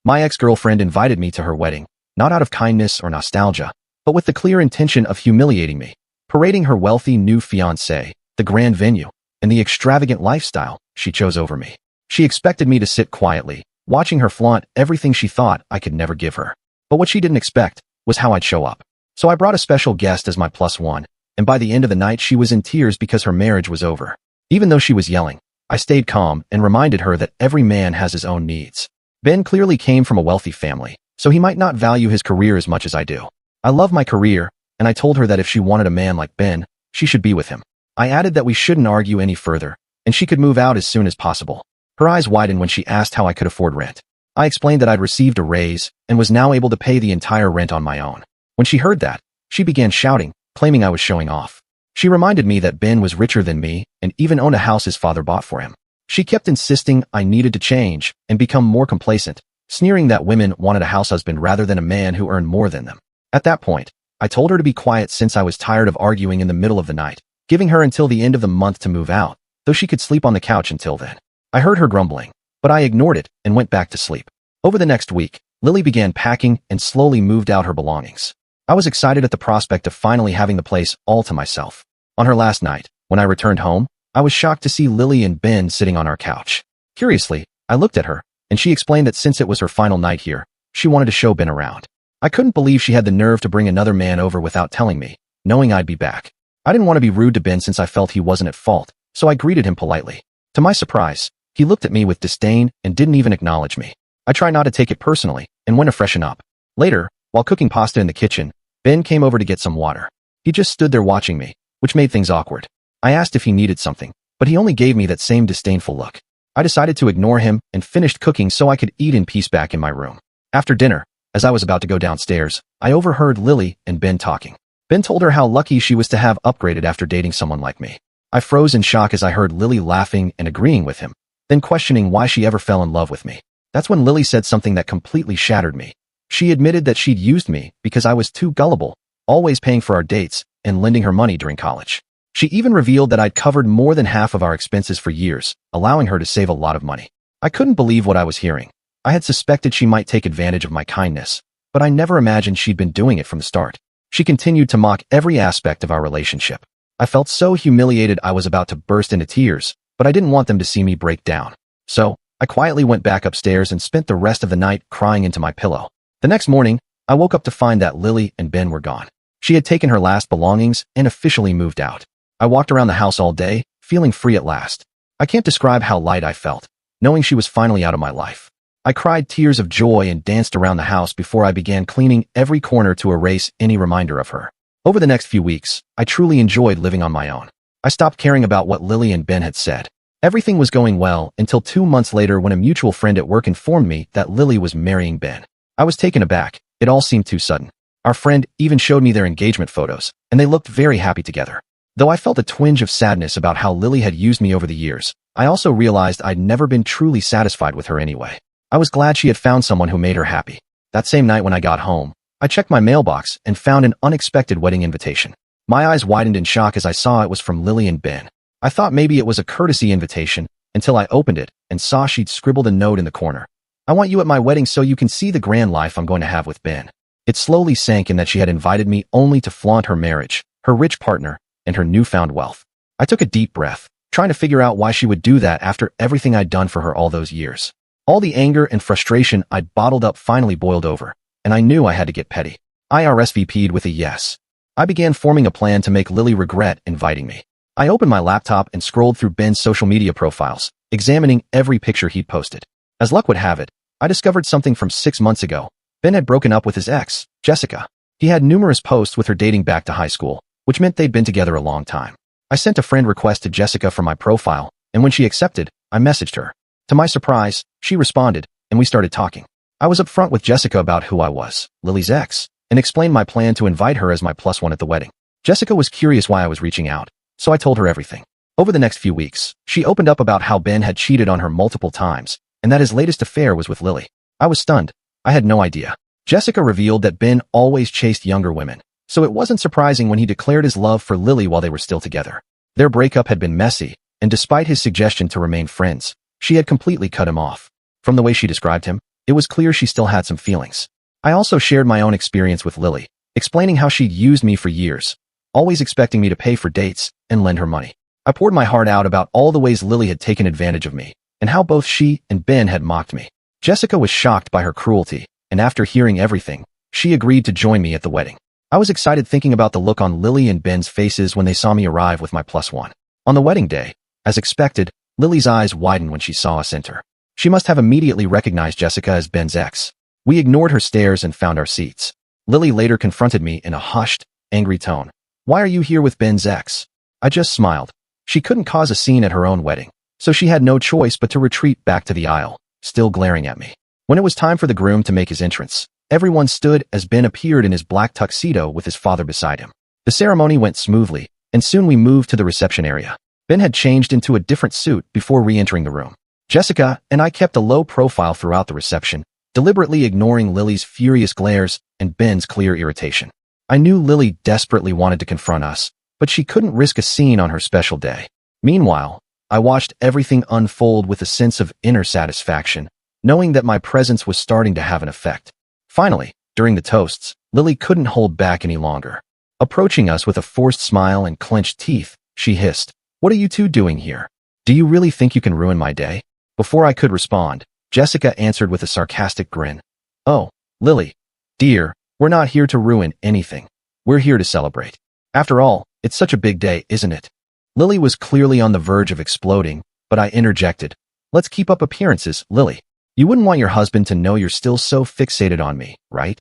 My ex-girlfriend invited me to her wedding, not out of kindness or nostalgia, but with the clear intention of humiliating me, parading her wealthy new fiancé, the grand venue, and the extravagant lifestyle she chose over me. She expected me to sit quietly, watching her flaunt everything she thought I could never give her. But what she didn't expect was how I'd show up. So I brought a special guest as my plus one, and by the end of the night she was in tears because her marriage was over. Even though she was yelling, I stayed calm and reminded her that every man has his own needs. Ben clearly came from a wealthy family, so he might not value his career as much as I do. I love my career, and I told her that if she wanted a man like Ben, she should be with him. I added that we shouldn't argue any further, and she could move out as soon as possible. Her eyes widened when she asked how I could afford rent. I explained that I'd received a raise and was now able to pay the entire rent on my own. When she heard that, she began shouting, claiming I was showing off. She reminded me that Ben was richer than me and even owned a house his father bought for him. She kept insisting I needed to change and become more complacent, sneering that women wanted a house husband rather than a man who earned more than them. At that point, I told her to be quiet since I was tired of arguing in the middle of the night, giving her until the end of the month to move out, though she could sleep on the couch until then. I heard her grumbling, but I ignored it and went back to sleep. Over the next week, Lily began packing and slowly moved out her belongings. I was excited at the prospect of finally having the place all to myself. On her last night, when I returned home, I was shocked to see Lily and Ben sitting on our couch. Curiously, I looked at her, and she explained that since it was her final night here, she wanted to show Ben around. I couldn't believe she had the nerve to bring another man over without telling me, knowing I'd be back. I didn't want to be rude to Ben since I felt he wasn't at fault, so I greeted him politely. To my surprise, he looked at me with disdain and didn't even acknowledge me. I tried not to take it personally and went to freshen up. Later, while cooking pasta in the kitchen, Ben came over to get some water. He just stood there watching me, which made things awkward. I asked if he needed something, but he only gave me that same disdainful look. I decided to ignore him and finished cooking so I could eat in peace back in my room. After dinner, as I was about to go downstairs, I overheard Lily and Ben talking. Ben told her how lucky she was to have upgraded after dating someone like me. I froze in shock as I heard Lily laughing and agreeing with him, then questioning why she ever fell in love with me. That's when Lily said something that completely shattered me. She admitted that she'd used me because I was too gullible, always paying for our dates and lending her money during college. She even revealed that I'd covered more than half of our expenses for years, allowing her to save a lot of money. I couldn't believe what I was hearing. I had suspected she might take advantage of my kindness, but I never imagined she'd been doing it from the start. She continued to mock every aspect of our relationship. I felt so humiliated I was about to burst into tears, but I didn't want them to see me break down. So, I quietly went back upstairs and spent the rest of the night crying into my pillow. The next morning, I woke up to find that Lily and Ben were gone. She had taken her last belongings and officially moved out. I walked around the house all day, feeling free at last. I can't describe how light I felt, knowing she was finally out of my life. I cried tears of joy and danced around the house before I began cleaning every corner to erase any reminder of her. Over the next few weeks, I truly enjoyed living on my own. I stopped caring about what Lily and Ben had said. Everything was going well until 2 months later when a mutual friend at work informed me that Lily was marrying Ben. I was taken aback. It all seemed too sudden. Our friend even showed me their engagement photos, and they looked very happy together. Though I felt a twinge of sadness about how Lily had used me over the years, I also realized I'd never been truly satisfied with her anyway. I was glad she had found someone who made her happy. That same night when I got home, I checked my mailbox and found an unexpected wedding invitation. My eyes widened in shock as I saw it was from Lily and Ben. I thought maybe it was a courtesy invitation until I opened it and saw she'd scribbled a note in the corner. I want you at my wedding so you can see the grand life I'm going to have with Ben. It slowly sank in that she had invited me only to flaunt her marriage, her rich partner, and her newfound wealth. I took a deep breath, trying to figure out why she would do that after everything I'd done for her all those years. All the anger and frustration I'd bottled up finally boiled over, and I knew I had to get petty. I RSVP'd with a yes. I began forming a plan to make Lily regret inviting me. I opened my laptop and scrolled through Ben's social media profiles, examining every picture he'd posted. As luck would have it, I discovered something from 6 months ago. Ben had broken up with his ex, Jessica. He had numerous posts with her dating back to high school, which meant they'd been together a long time. I sent a friend request to Jessica from my profile, and when she accepted, I messaged her. To my surprise, she responded, and we started talking. I was upfront with Jessica about who I was, Lily's ex, and explained my plan to invite her as my plus one at the wedding. Jessica was curious why I was reaching out, so I told her everything. Over the next few weeks, she opened up about how Ben had cheated on her multiple times, and that his latest affair was with Lily. I was stunned. I had no idea. Jessica revealed that Ben always chased younger women, so it wasn't surprising when he declared his love for Lily while they were still together. Their breakup had been messy, and despite his suggestion to remain friends, she had completely cut him off. From the way she described him, It was clear she still had some feelings. I also shared my own experience with Lily, explaining how she'd used me for years, always expecting me to pay for dates and lend her money. I poured my heart out about all the ways Lily had taken advantage of me, and how both she and Ben had mocked me. Jessica was shocked by her cruelty, and after hearing everything, she agreed to join me at the wedding. I was excited thinking about the look on Lily and Ben's faces when they saw me arrive with my +1. On the wedding day, as expected, Lily's eyes widened when she saw us enter. She must have immediately recognized Jessica as Ben's ex. We ignored her stares and found our seats. Lily later confronted me in a hushed, angry tone. "Why are you here with Ben's ex?" I just smiled. She couldn't cause a scene at her own wedding, so she had no choice but to retreat back to the aisle, still glaring at me. When it was time for the groom to make his entrance, everyone stood as Ben appeared in his black tuxedo with his father beside him. The ceremony went smoothly, and soon we moved to the reception area. Ben had changed into a different suit before re-entering the room. Jessica and I kept a low profile throughout the reception, deliberately ignoring Lily's furious glares and Ben's clear irritation. I knew Lily desperately wanted to confront us, but she couldn't risk a scene on her special day. Meanwhile, I watched everything unfold with a sense of inner satisfaction, knowing that my presence was starting to have an effect. Finally, during the toasts, Lily couldn't hold back any longer. Approaching us with a forced smile and clenched teeth, she hissed, "What are you two doing here? Do you really think you can ruin my day?" Before I could respond, Jessica answered with a sarcastic grin. "Oh, Lily, dear, we're not here to ruin anything. We're here to celebrate. After all, it's such a big day, isn't it?" Lily was clearly on the verge of exploding, but I interjected. "Let's keep up appearances, Lily. You wouldn't want your husband to know you're still so fixated on me, right?"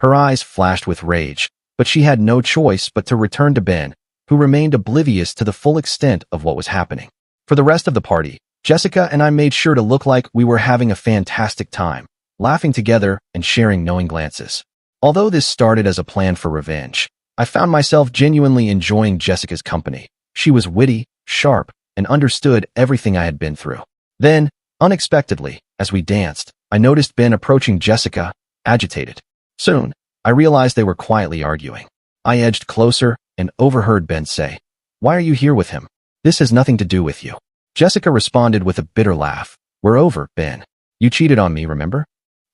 Her eyes flashed with rage, but she had no choice but to return to Ben, who remained oblivious to the full extent of what was happening. For the rest of the party, Jessica and I made sure to look like we were having a fantastic time, laughing together and sharing knowing glances. Although this started as a plan for revenge, I found myself genuinely enjoying Jessica's company. She was witty, sharp, and understood everything I had been through. Then, unexpectedly, as we danced, I noticed Ben approaching Jessica, agitated. Soon, I realized they were quietly arguing. I edged closer and overheard Ben say, "Why are you here with him? This has nothing to do with you." Jessica responded with a bitter laugh. "We're over, Ben. You cheated on me, remember?"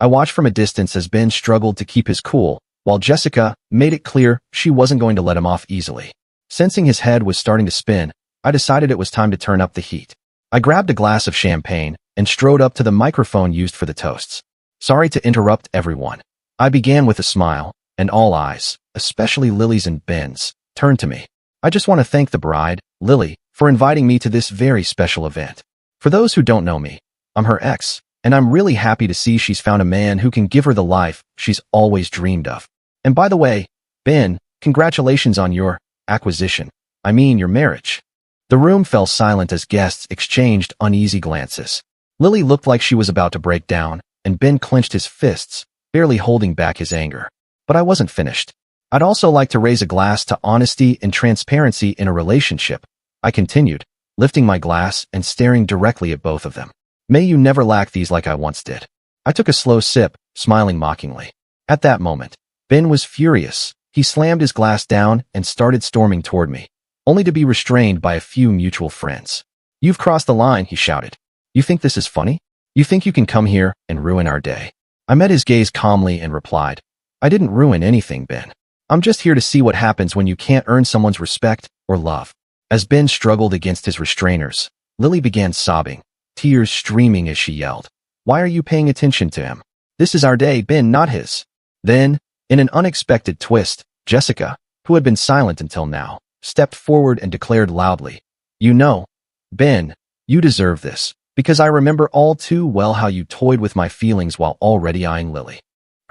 I watched from a distance as Ben struggled to keep his cool, while Jessica made it clear she wasn't going to let him off easily. Sensing his head was starting to spin, I decided it was time to turn up the heat. I grabbed a glass of champagne and strode up to the microphone used for the toasts. "Sorry to interrupt everyone." I began with a smile, and all eyes, especially Lily's and Ben's, turned to me. "I just want to thank the bride, Lily, for inviting me to this very special event. For those who don't know me, I'm her ex, and I'm really happy to see she's found a man who can give her the life she's always dreamed of. And by the way, Ben, congratulations on your acquisition. I mean your marriage." The room fell silent as guests exchanged uneasy glances. Lily looked like she was about to break down, and Ben clenched his fists, barely holding back his anger. But I wasn't finished. "I'd also like to raise a glass to honesty and transparency in a relationship," I continued, lifting my glass and staring directly at both of them. "May you never lack these like I once did." I took a slow sip, smiling mockingly. At that moment, Ben was furious. He slammed his glass down and started storming toward me, only to be restrained by a few mutual friends. "You've crossed the line," he shouted. "You think this is funny? You think you can come here and ruin our day?" I met his gaze calmly and replied, "I didn't ruin anything, Ben. I'm just here to see what happens when you can't earn someone's respect or love." As Ben struggled against his restrainers, Lily began sobbing, tears streaming as she yelled, "Why are you paying attention to him? This is our day, Ben, not his." Then, in an unexpected twist, Jessica, who had been silent until now, stepped forward and declared loudly, "You know, Ben, you deserve this, because I remember all too well how you toyed with my feelings while already eyeing Lily."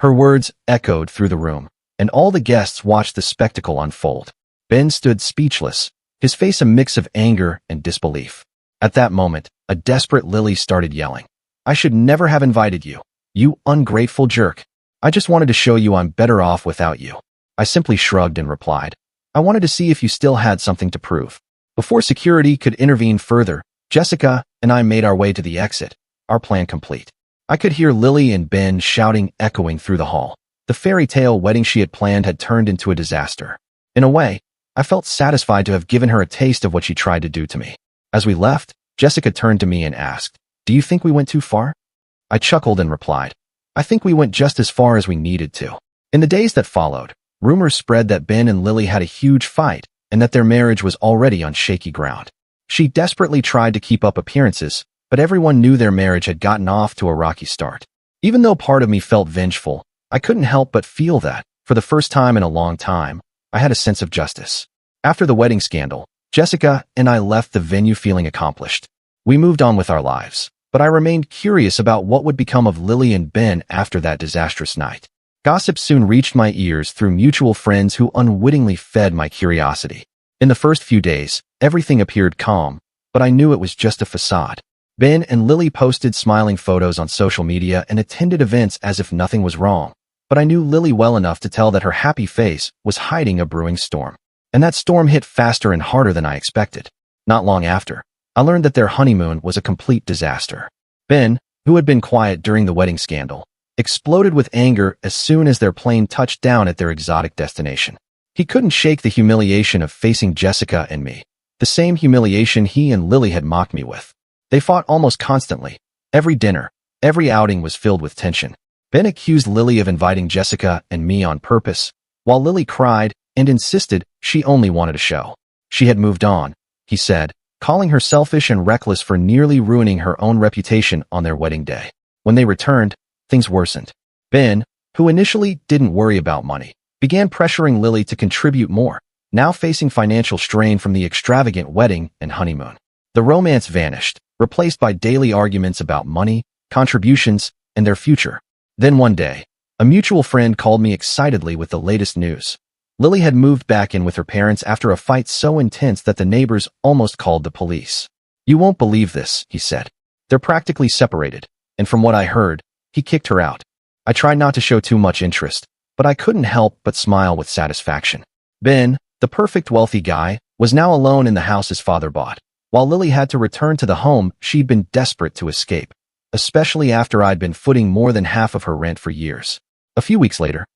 Her words echoed through the room, and all the guests watched the spectacle unfold. Ben stood speechless, his face a mix of anger and disbelief. At that moment, a desperate Lily started yelling, "I should never have invited you, you ungrateful jerk. I just wanted to show you I'm better off without you." I simply shrugged and replied, "I wanted to see if you still had something to prove." Before security could intervene further, Jessica and I made our way to the exit, our plan complete. I could hear Lily and Ben shouting echoing through the hall. The fairy tale wedding she had planned had turned into a disaster. In a way, I felt satisfied to have given her a taste of what she tried to do to me. As we left, Jessica turned to me and asked, "Do you think we went too far?" I chuckled and replied, I think we went just as far as we needed to. In the days that followed, rumors spread that Ben and Lily had a huge fight and that their marriage was already on shaky ground. She desperately tried to keep up appearances, but everyone knew their marriage had gotten off to a rocky start. Even though part of me felt vengeful, I couldn't help but feel that, for the first time in a long time, I had a sense of justice. After the wedding scandal, Jessica and I left the venue feeling accomplished. We moved on with our lives, but I remained curious about what would become of Lily and Ben after that disastrous night. Gossip soon reached my ears through mutual friends who unwittingly fed my curiosity. In the first few days, everything appeared calm, but I knew it was just a facade. Ben and Lily posted smiling photos on social media and attended events as if nothing was wrong, but I knew Lily well enough to tell that her happy face was hiding a brewing storm. And that storm hit faster and harder than I expected. Not long after, I learned that their honeymoon was a complete disaster. Ben, who had been quiet during the wedding scandal, exploded with anger as soon as their plane touched down at their exotic destination. He couldn't shake the humiliation of facing Jessica and me, the same humiliation he and Lily had mocked me with. They fought almost constantly. Every dinner, every outing was filled with tension. Ben accused Lily of inviting Jessica and me on purpose, while Lily cried and insisted she only wanted a show. She had moved on, he said, calling her selfish and reckless for nearly ruining her own reputation on their wedding day. When they returned, things worsened. Ben, who initially didn't worry about money, began pressuring Lily to contribute more, now facing financial strain from the extravagant wedding and honeymoon. The romance vanished, replaced by daily arguments about money, contributions, and their future. Then one day, a mutual friend called me excitedly with the latest news. Lily had moved back in with her parents after a fight so intense that the neighbors almost called the police. "You won't believe this," he said. "They're practically separated, and from what I heard, he kicked her out." I tried not to show too much interest, but I couldn't help but smile with satisfaction. Ben, the perfect wealthy guy, was now alone in the house his father bought, while Lily had to return to the home she'd been desperate to escape, especially after I'd been footing more than half of her rent for years. A few weeks later,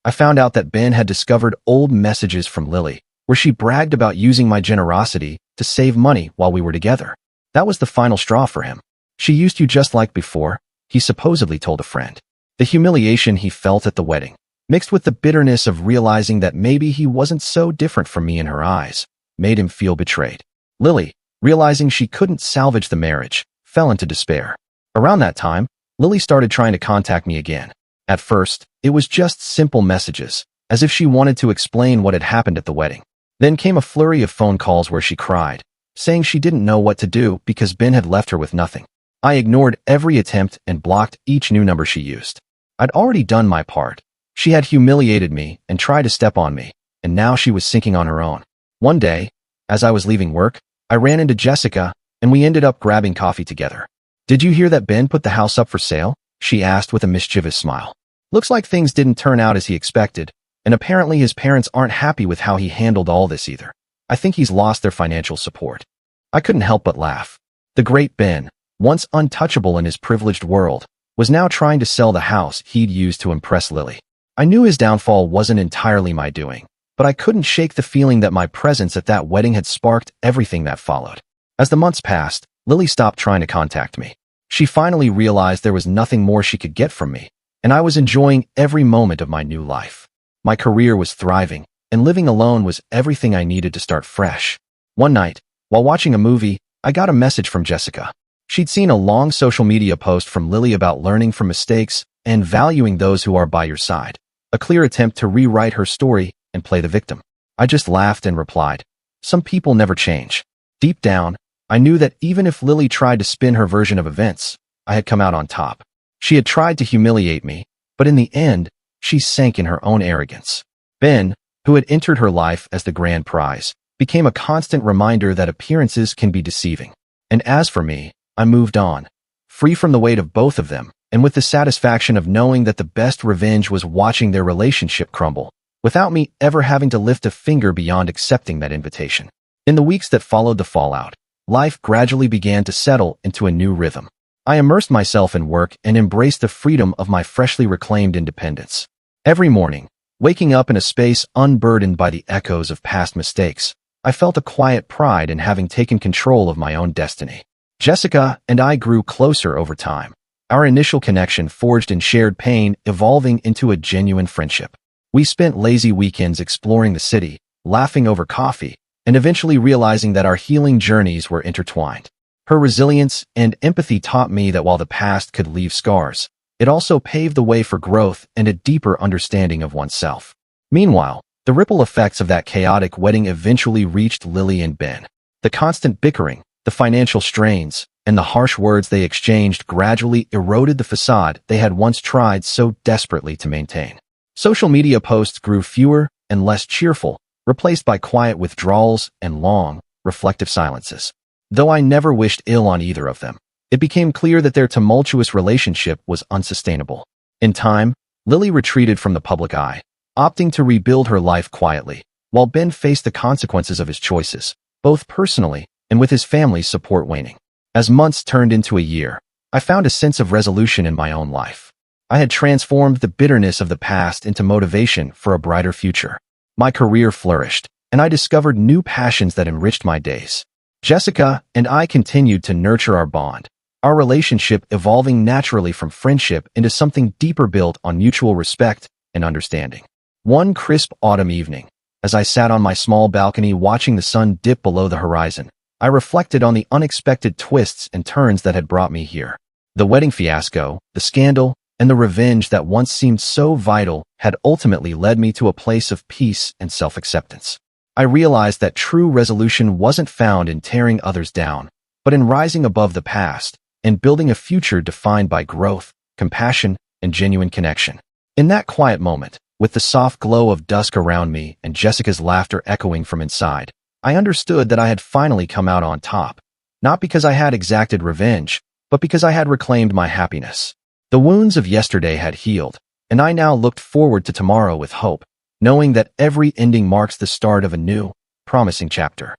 I found out that Ben had discovered old messages from Lily, where she bragged about using my generosity to save money while we were together. That was the final straw for him. "She used you just like before," he supposedly told a friend. The humiliation he felt at the wedding, mixed with the bitterness of realizing that maybe he wasn't so different from me in her eyes, made him feel betrayed. Lily, realizing she couldn't salvage the marriage, fell into despair. Around that time, Lily started trying to contact me again. At first, it was just simple messages, as if she wanted to explain what had happened at the wedding. Then came a flurry of phone calls where she cried, saying she didn't know what to do because Ben had left her with nothing. I ignored every attempt and blocked each new number she used. I'd already done my part. She had humiliated me and tried to step on me, and now she was sinking on her own. One day, as I was leaving work, I ran into Jessica, and we ended up grabbing coffee together. "Did you hear that Ben put the house up for sale?" she asked with a mischievous smile. "Looks like things didn't turn out as he expected, and apparently his parents aren't happy with how he handled all this either. I think he's lost their financial support." I couldn't help but laugh. The great Ben, once untouchable in his privileged world, was now trying to sell the house he'd used to impress Lily. I knew his downfall wasn't entirely my doing, but I couldn't shake the feeling that my presence at that wedding had sparked everything that followed. As the months passed, Lily stopped trying to contact me. She finally realized there was nothing more she could get from me, and I was enjoying every moment of my new life. My career was thriving, and living alone was everything I needed to start fresh. One night, while watching a movie, I got a message from Jessica. She'd seen a long social media post from Lily about learning from mistakes and valuing those who are by your side, a clear attempt to rewrite her story and play the victim. I just laughed and replied, "Some people never change." Deep down, I knew that even if Lily tried to spin her version of events, I had come out on top. She had tried to humiliate me, but in the end, she sank in her own arrogance. Ben, who had entered her life as the grand prize, became a constant reminder that appearances can be deceiving. And as for me, I moved on, free from the weight of both of them, and with the satisfaction of knowing that the best revenge was watching their relationship crumble, without me ever having to lift a finger beyond accepting that invitation. In the weeks that followed the fallout, life gradually began to settle into a new rhythm. I immersed myself in work and embraced the freedom of my freshly reclaimed independence. Every morning, waking up in a space unburdened by the echoes of past mistakes, I felt a quiet pride in having taken control of my own destiny. Jessica and I grew closer over time. Our initial connection forged in shared pain, evolving into a genuine friendship. We spent lazy weekends exploring the city, laughing over coffee, and eventually realizing that our healing journeys were intertwined. Her resilience and empathy taught me that while the past could leave scars, it also paved the way for growth and a deeper understanding of oneself. Meanwhile, the ripple effects of that chaotic wedding eventually reached Lily and Ben. The constant bickering, the financial strains, and the harsh words they exchanged gradually eroded the facade they had once tried so desperately to maintain. Social media posts grew fewer and less cheerful, replaced by quiet withdrawals and long, reflective silences. Though I never wished ill on either of them, it became clear that their tumultuous relationship was unsustainable. In time, Lily retreated from the public eye, opting to rebuild her life quietly, while Ben faced the consequences of his choices, both personally and with his family's support waning. As months turned into a year, I found a sense of resolution in my own life. I had transformed the bitterness of the past into motivation for a brighter future. My career flourished, and I discovered new passions that enriched my days. Jessica and I continued to nurture our bond, our relationship evolving naturally from friendship into something deeper built on mutual respect and understanding. One crisp autumn evening, as I sat on my small balcony watching the sun dip below the horizon, I reflected on the unexpected twists and turns that had brought me here. The wedding fiasco, the scandal, and the revenge that once seemed so vital had ultimately led me to a place of peace and self-acceptance. I realized that true resolution wasn't found in tearing others down, but in rising above the past and building a future defined by growth, compassion, and genuine connection. In that quiet moment, with the soft glow of dusk around me and Jessica's laughter echoing from inside, I understood that I had finally come out on top, not because I had exacted revenge, but because I had reclaimed my happiness. The wounds of yesterday had healed, and I now looked forward to tomorrow with hope, knowing that every ending marks the start of a new, promising chapter.